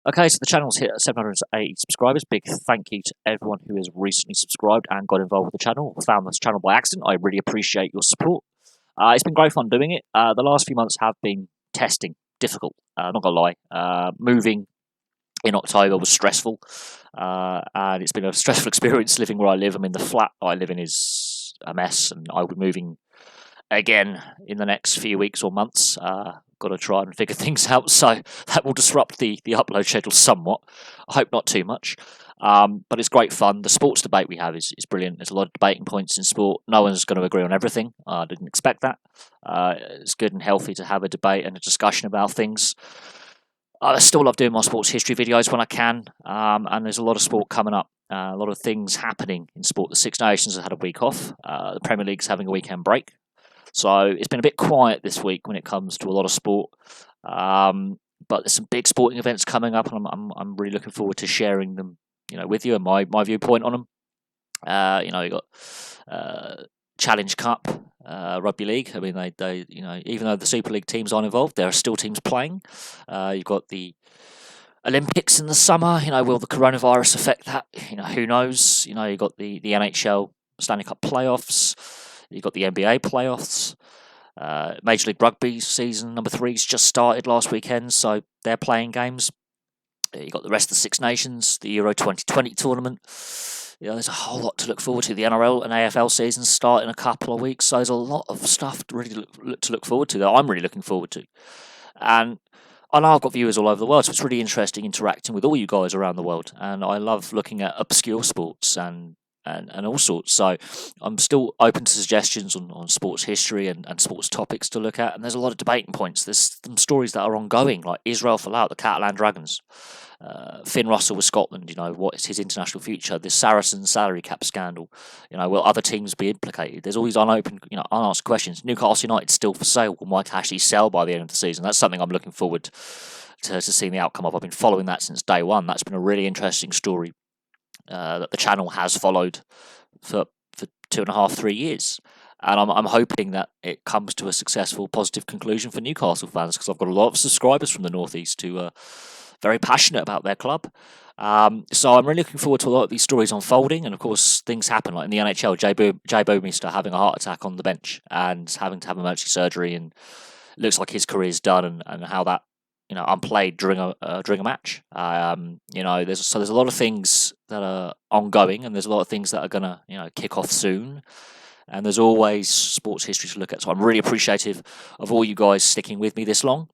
Okay, so the channel's hit 780 subscribers. Big thank you to everyone who has recently subscribed and got involved with the channel, found this channel by accident. I really appreciate your support. It's been great fun doing it. The last few months have been testing, difficult, not gonna lie. Moving in October was stressful, and it's been a stressful experience living where I live. I mean, the flat I live in is a mess, and I'll be moving again in the next few weeks or months. Got to try and figure things out, so that will disrupt the upload schedule somewhat. I hope not too much, but it's great fun. The sports debate we have is brilliant. There's a lot of debating points in sport. No one's going to agree on everything. I didn't expect that. It's good and healthy to have a debate and a discussion about things. I still love doing my sports history videos when I can, and there's a lot of sport coming up. A lot of things happening in sport. The Six Nations have had a week off. The Premier League's having a weekend break. So it's been a bit quiet this week when it comes to a lot of sport. But there's some big sporting events coming up, and I'm really looking forward to sharing them, with you and my viewpoint on them. You got Challenge Cup, Rugby League. I mean, they even though the Super League teams aren't involved, there are still teams playing. You've got the Olympics in the summer. Will the coronavirus affect that? Who knows? You've got the NHL Stanley Cup playoffs. You've got the NBA playoffs. Major League Rugby season number 3's just started last weekend, so they're playing games. You've got the rest of the Six Nations, the Euro 2020 tournament. There's a whole lot to look forward to. The NRL and AFL seasons start in a couple of weeks, so there's a lot of stuff to really look forward to that I'm really looking forward to. And I know I've got viewers all over the world, so it's really interesting interacting with all you guys around the world. And I love looking at obscure sports and all sorts. So I'm still open to suggestions on sports history and sports topics to look at. And there's a lot of debating points. There's some stories that are ongoing, like Israel Folau, the Catalan Dragons. Finn Russell with Scotland, what is his international future? This Saracen salary cap scandal, will other teams be implicated? There's all these unanswered questions. Newcastle United still for sale, or might actually sell by the end of the season. That's something I'm looking forward to seeing the outcome of. I've been following that since day one. That's been a really interesting story that the channel has followed for 2.5, 3 years. And I'm hoping that it comes to a successful, positive conclusion for Newcastle fans, because I've got a lot of subscribers from the Northeast who are very passionate about their club. So I'm really looking forward to a lot of these stories unfolding. And of course, things happen, like in the NHL, Jay Bouwmeester having a heart attack on the bench and having to have emergency surgery, and it looks like his career's done, and how that unplayed during a match. There's a lot of things that are ongoing, and there's a lot of things that are gonna kick off soon. And there's always sports history to look at. So I'm really appreciative of all you guys sticking with me this long.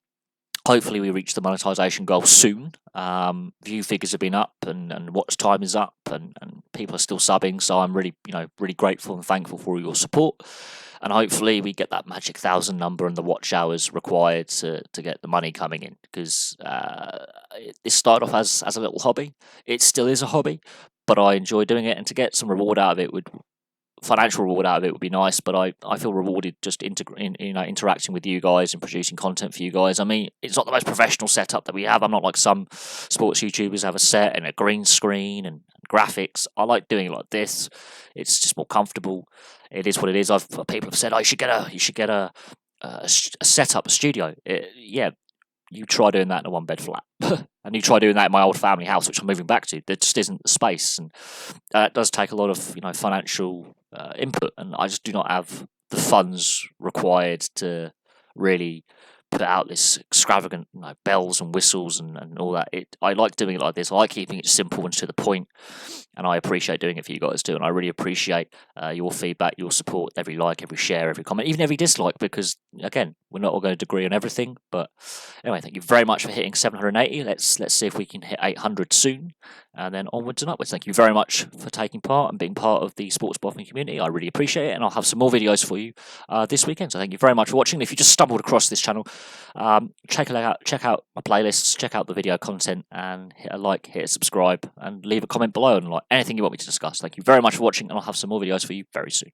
Hopefully we reach the monetization goal soon. View figures have been up, and watch time is up, and people are still subbing. So I'm really really grateful and thankful for all your support. And hopefully we get that magic 1,000 number and the watch hours required to get the money coming in, because it started off as a little hobby. It still is a hobby, but I enjoy doing it, and to get some reward out of it financial reward out of it would be nice. But I feel rewarded just interacting with you guys and producing content for you guys. I mean, it's not the most professional setup that we have. I'm not like some sports YouTubers have a set and a green screen and graphics. I like doing it like this. It's just more comfortable. It is what it is. People have said, "Oh, you should get a setup, a studio." You try doing that in a 1-bed flat, and you try doing that in my old family house, which I'm moving back to. There just isn't the space, and that does take a lot of financial input, and I just do not have the funds required to really put out this extravagant bells and whistles and all that. I like doing it like this. I like keeping it simple and to the point, and I appreciate doing it for you guys too. And I really appreciate your feedback, your support, every like, every share, every comment, even every dislike, because again, we're not all going to agree on everything. But anyway, thank you very much for hitting 780. Let's see if we can hit 800 soon, and then onwards and upwards. Thank you very much for taking part and being part of the sports boffing community. I really appreciate it, and I'll have some more videos for you this weekend. So thank you very much for watching. If you just stumbled across this channel, check out my playlists, check out the video content, and hit a like, hit a subscribe, and leave a comment below and like anything you want me to discuss. Thank you very much for watching, and I'll have some more videos for you very soon.